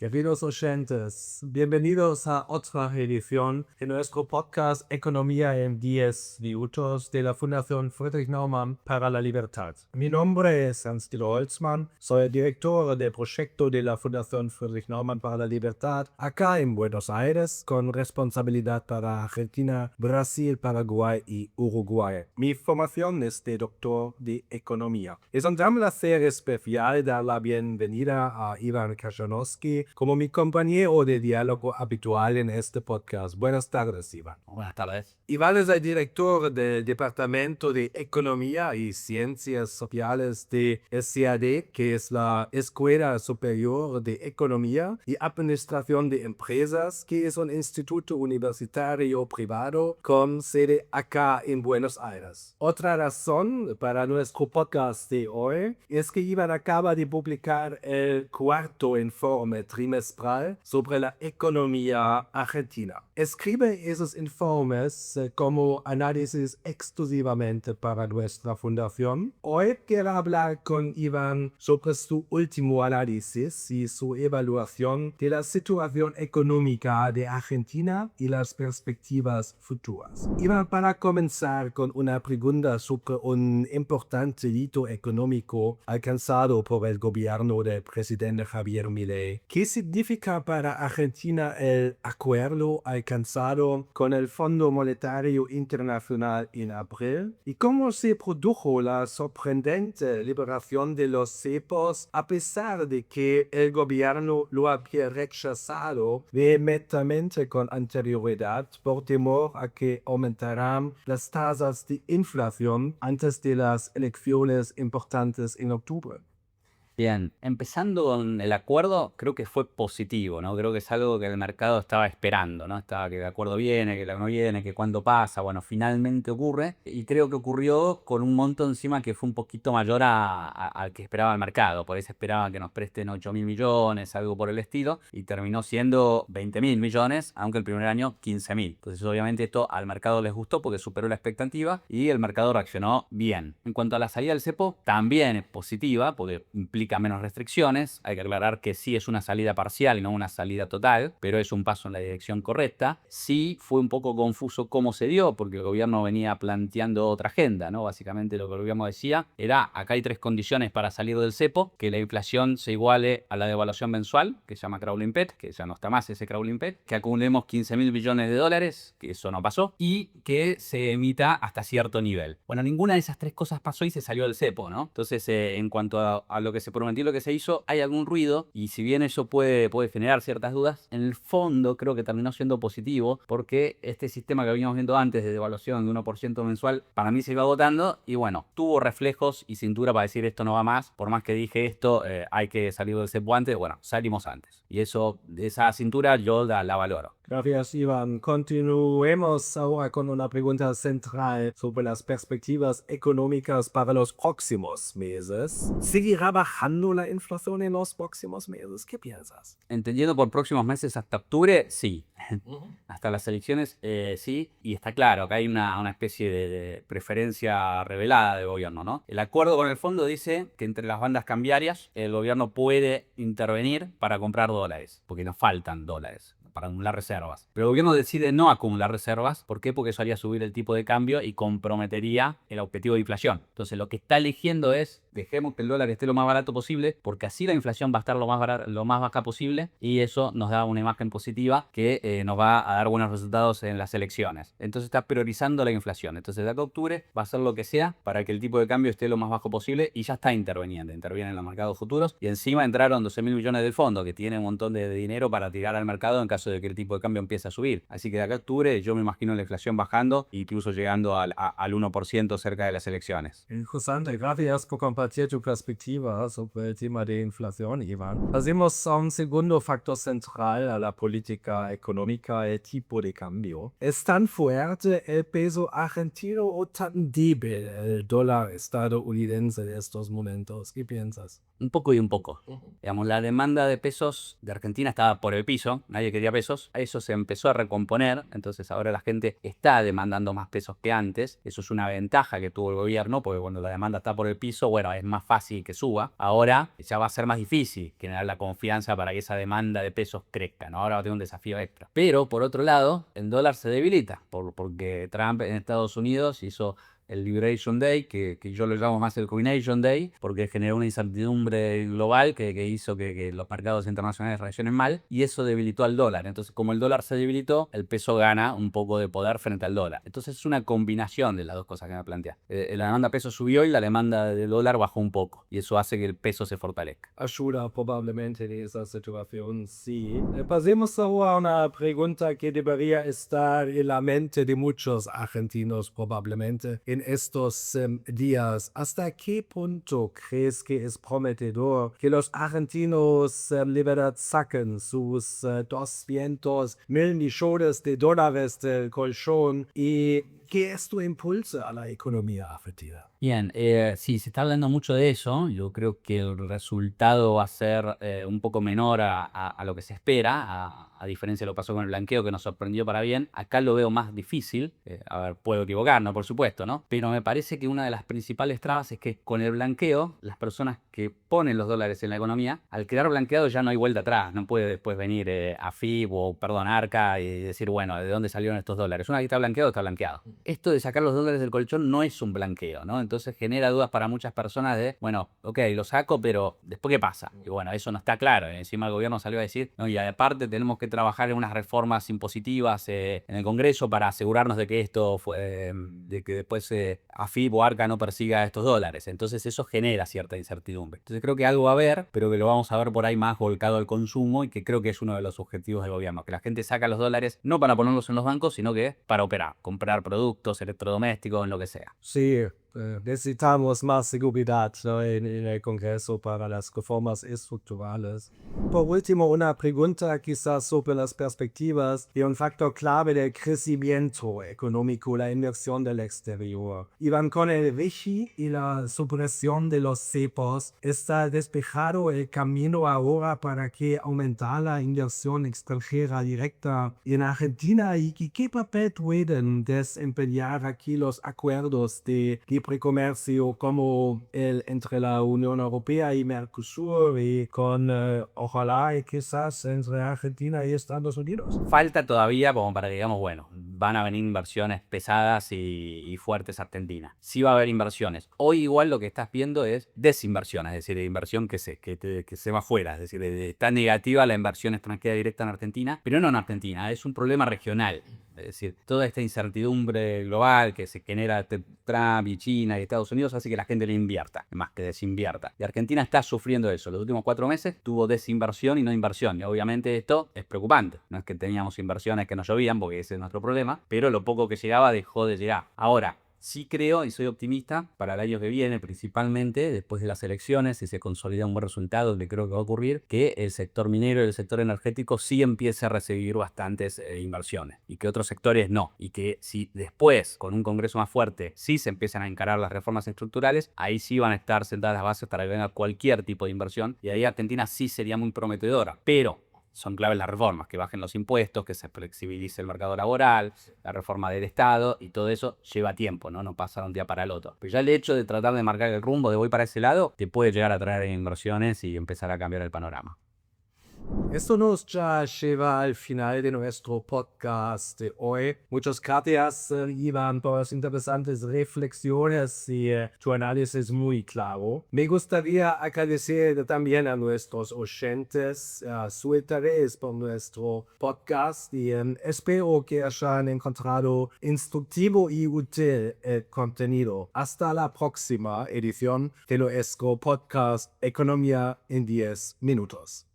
Queridos oyentes, bienvenidos a otra edición de nuestro podcast Economía en 10 minutos de la Fundación Friedrich Naumann para la Libertad. Mi nombre es Hans-Dieter Holzmann, soy el director del proyecto de la Fundación Friedrich Naumann para la Libertad acá en Buenos Aires, con responsabilidad para Argentina, Brasil, Paraguay y Uruguay. Mi formación es de doctor de Economía. Es un gran placer especial dar la bienvenida a Ivan Krashanovsky como mi compañero de diálogo habitual en este podcast. Buenas tardes, Iván. Buenas tardes. Iván es el director del Departamento de Economía y Ciencias Sociales de SCAD, que es la Escuela Superior de Economía y Administración de Empresas, que es un instituto universitario privado con sede acá en Buenos Aires. Otra razón para nuestro podcast de hoy es que Iván acaba de publicar el cuarto informe trimestral sobre la economía argentina. Escribe esos informes como análisis exclusivamente para nuestra fundación. Hoy quiero hablar con Iván sobre su último análisis y su evaluación de la situación económica de Argentina y las perspectivas futuras. Iván, para comenzar con una pregunta sobre un importante hito económico alcanzado por el gobierno del presidente Javier Milei. ¿Qué significa para Argentina el acuerdo alcanzado con el Fondo Monetario Internacional en abril? ¿Y cómo se produjo la sorprendente liberación de los cepos a pesar de que el gobierno lo había rechazado vehementemente con anterioridad por temor a que aumentaran las tasas de inflación antes de las elecciones importantes en octubre? Bien, empezando con el acuerdo, creo que fue positivo, ¿no? Creo que es algo que el mercado estaba esperando, ¿no? Estaba que el acuerdo viene, que el no viene, que cuándo pasa. Bueno, finalmente ocurre y creo que ocurrió con un monto encima que fue un poquito mayor al que esperaba el mercado. Por ahí se esperaba que nos presten 8.000 millones, algo por el estilo, y terminó siendo 20.000 millones, aunque el primer año 15.000. Entonces, obviamente, esto al mercado les gustó porque superó la expectativa y el mercado reaccionó bien. En cuanto a la salida del cepo, también es positiva porque implica menos restricciones. Hay que aclarar que sí es una salida parcial y no una salida total, pero es un paso en la dirección correcta. Sí fue un poco confuso cómo se dio, porque el gobierno venía planteando otra agenda, ¿no? Básicamente lo que el gobierno decía era: acá hay tres condiciones para salir del cepo: que la inflación se iguale a la devaluación mensual, que se llama crawling peg, que ya no está más ese crawling peg, que acumulemos 15.000 billones de dólares, que eso no pasó, y que se emita hasta cierto nivel. Bueno, ninguna de esas tres cosas pasó y se salió del cepo, ¿no? Entonces, en cuanto a lo que se prometió, lo que se hizo, hay algún ruido, y si bien eso puede generar ciertas dudas, en el fondo creo que terminó siendo positivo, porque este sistema que veníamos viendo antes de devaluación de 1% mensual, para mí se iba agotando, y bueno, tuvo reflejos y cintura para decir esto no va más. Por más que dije esto, hay que salir del cepo antes, bueno, salimos antes. Y eso, esa cintura yo la valoro. Gracias, Iván. Continuemos ahora con una pregunta central sobre las perspectivas económicas para los próximos meses. ¿Seguirá bajando la inflación en los próximos meses? ¿Qué piensas? Entendiendo por próximos meses hasta octubre, sí. Hasta las elecciones, sí. Y está claro que hay una especie de preferencia revelada del gobierno, ¿no? El acuerdo con el fondo dice que entre las bandas cambiarias el gobierno puede intervenir para comprar dólares, porque nos faltan dólares para acumular reservas. Pero el gobierno decide no acumular reservas. ¿Por qué? Porque eso haría subir el tipo de cambio y comprometería el objetivo de inflación. Entonces, lo que está eligiendo es: dejemos que el dólar esté lo más barato posible, porque así la inflación va a estar lo más baja posible, y eso nos da una imagen positiva que nos va a dar buenos resultados en las elecciones. Entonces está priorizando la inflación. Entonces de acá a octubre va a hacer lo que sea para que el tipo de cambio esté lo más bajo posible, y ya está interviniendo. Interviene en los mercados futuros, y encima entraron 12.000 millones del fondo, que tiene un montón de dinero para tirar al mercado en caso de que el tipo de cambio empiece a subir. Así que de acá a octubre yo me imagino la inflación bajando, incluso llegando al 1% cerca de las elecciones. Interesante, gracias por compartir tu perspectiva sobre el tema de inflación, Iván. Pasemos a un segundo factor central a la política económica, el tipo de cambio. ¿Es tan fuerte el peso argentino o tan débil el dólar estadounidense en estos momentos? ¿Qué piensas? Un poco y un poco. Digamos, la demanda de pesos de Argentina estaba por el piso, nadie quería pesos. Eso se empezó a recomponer, entonces ahora la gente está demandando más pesos que antes. Eso es una ventaja que tuvo el gobierno, porque cuando la demanda está por el piso, bueno, es más fácil que suba. Ahora ya va a ser más difícil generar la confianza para que esa demanda de pesos crezca, ¿no? Ahora va a tener un desafío extra. Pero, por otro lado, el dólar se debilita porque Trump en Estados Unidos hizo el Liberation Day, que yo lo llamo más el Coordination Day, porque generó una incertidumbre global que hizo que los mercados internacionales reaccionen mal, y eso debilitó al dólar. Entonces, como el dólar se debilitó, el peso gana un poco de poder frente al dólar. Entonces, es una combinación de las dos cosas que me plantea. La demanda de peso subió y la demanda de dólar bajó un poco, y eso hace que el peso se fortalezca. Ayuda probablemente en esa situación, sí. Pasemos ahora a una pregunta que debería estar en la mente de muchos argentinos probablemente en estos días. ¿Hasta qué punto crees que es prometedor que los argentinos de verdad saquen sus 200.000 millones de dólares del colchón y qué es tu impulso a la economía argentina? Bien, sí, se está hablando mucho de eso. Yo creo que el resultado va a ser un poco menor a lo que se espera, a diferencia de lo que pasó con el blanqueo, que nos sorprendió para bien. Acá lo veo más difícil. A ver, puedo equivocarme, por supuesto, ¿no? Pero me parece que una de las principales trabas es que con el blanqueo, las personas que ponen los dólares en la economía, al quedar blanqueado ya no hay vuelta atrás. No puede después venir AFIP o, perdón, Arca y decir, bueno, ¿de dónde salieron estos dólares? Una vez que está blanqueado, está blanqueado. Esto de sacar los dólares del colchón no es un blanqueo, ¿no? Entonces genera dudas para muchas personas de, bueno, ok, lo saco, pero ¿después qué pasa? Y bueno, eso no está claro. Encima el gobierno salió a decir, no, y aparte tenemos que trabajar en unas reformas impositivas en el Congreso para asegurarnos de que esto fue, de que después AFIP o Arca no persiga estos dólares. Entonces eso genera cierta incertidumbre. Entonces creo que algo va a haber, pero que lo vamos a ver por ahí más volcado al consumo y que creo que es uno de los objetivos del gobierno, que la gente saca los dólares no para ponerlos en los bancos, sino que para operar, comprar productos, electrodomésticos, en lo que sea. Sí, necesitamos más seguridad, ¿no? en el Congreso para las reformas estructurales. Por último, una pregunta quizás sobre las perspectivas de un factor clave del crecimiento económico, la inversión del exterior. Iván, con el WIGI y la supresión de los cepos, ¿está despejado el camino ahora para que aumente la inversión extranjera directa en Argentina? ¿Y qué papel pueden desempeñar aquí los acuerdos de libre comercio como el entre la Unión Europea y Mercosur y con ojalá y quizás entre Argentina y Estados Unidos? Falta todavía como para que digamos, bueno, van a venir inversiones pesadas y fuertes a Argentina. Sí va a haber inversiones. Hoy igual lo que estás viendo es desinversión, es decir, de inversión que se va afuera. Es decir, está negativa la inversión extranjera directa en Argentina, pero no en Argentina, es un problema regional. Es decir, toda esta incertidumbre global que se genera entre Trump y China y Estados Unidos hace que la gente le invierta, más que desinvierta. Y Argentina está sufriendo eso. Los últimos 4 meses tuvo desinversión y no inversión. Y obviamente esto es preocupante. No es que teníamos inversiones que no llovían, porque ese es nuestro problema, pero lo poco que llegaba dejó de llegar. Ahora, sí creo y soy optimista para el año que viene, principalmente después de las elecciones, si se consolida un buen resultado, que creo que va a ocurrir, que el sector minero y el sector energético sí empiece a recibir bastantes inversiones y que otros sectores no. Y que si después, con un Congreso más fuerte, sí se empiezan a encarar las reformas estructurales, ahí sí van a estar sentadas las bases para que venga cualquier tipo de inversión y ahí Argentina sí sería muy prometedora. Pero son claves las reformas, que bajen los impuestos, que se flexibilice el mercado laboral, la reforma del Estado, y todo eso lleva tiempo, no pasa de un día para el otro. Pero ya el hecho de tratar de marcar el rumbo de voy para ese lado, te puede llegar a traer inversiones y empezar a cambiar el panorama. Esto nos ya lleva al final de nuestro podcast de hoy. Muchas gracias, Iván, por las interesantes reflexiones y tu análisis muy claro. Me gustaría agradecer también a nuestros oyentes su interés por nuestro podcast y espero que hayan encontrado instructivo y útil el contenido. Hasta la próxima edición de nuestro podcast Economía en 10 minutos.